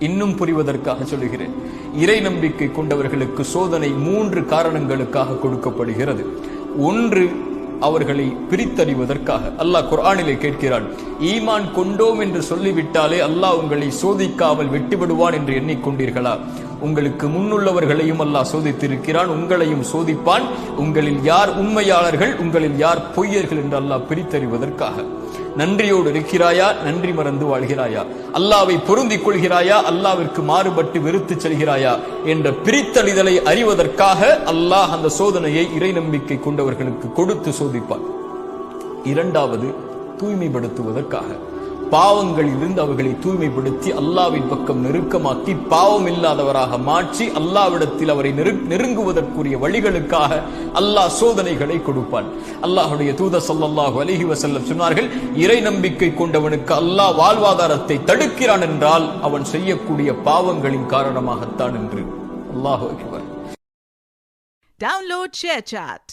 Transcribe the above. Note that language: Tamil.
இன்னும் புரிவதற்காக சொல்லுகிறேன். இறை நம்பிக்கை கொண்டவர்களுக்கு சோதனை 3 காரணங்களுக்காக கொடுக்கப்படுகிறது. ஒன்று, அவர்களை பிரித்தறிவதற்காக. அல்லாஹ் குர்ஆனிலே கேட்கிறான், ஈமான் கொண்டோம் என்று சொல்லிவிட்டாலே அல்லாஹ் உங்களை சோதிக்காமல் விட்டுவிடுவான் என்று எண்ணிக்கொண்டீர்களா? உங்களுக்கு முன்னுள்ளவர்களையும் அல்லாஹ் சோதித்திருக்கிறான், உங்களையும் சோதிப்பான். உங்களில் யார் உண்மையாளர்கள், உங்களில் யார் பொய்யர்கள் என்று அல்லாஹ் பிரித்தறிவதற்காக. நன்றியோடு இருக்கிறாயா, நன்றி மறந்து வாழ்கிறாயா? அல்லாவை பொருந்திக் கொள்கிறாயா, அல்லாவிற்கு மாறுபட்டு வெறுத்து செல்கிறாயா என்ற பிரித்தறிதலை அறிவதற்காக அல்லாஹ் அந்த சோதனையை இறை நம்பிக்கை கொண்டவர்களுக்கு கொடுத்து சோதிப்பார். இரண்டாவது, தூய்மைப்படுத்துவதற்காக. பாவங்களிலிருந்து அவர்களை தூய்மைப்படுத்தி அல்லாவின் பக்கம் நெருக்கமாக்கி பாவம் இல்லாதவராக மாற்றி அல்லாவிடத்தில் அவரை நெருங்குவதற்குரிய வழிகளுக்காக அல்லாஹ் சோதனைகளை கொடுப்பான். அல்லாஹுடைய தூதர் ஸல்லல்லாஹு அலைஹி வஸல்லம் சொன்னார்கள், இறை நம்பிக்கை கொண்டவனுக்கு அல்லாஹ் வாழ்வாதாரத்தை தடுக்கிறான் என்றால் அவன் செய்யக்கூடிய பாவங்களின் காரணமாகத்தான் என்று. அல்லாஹு அக்பர். Download ShareChat.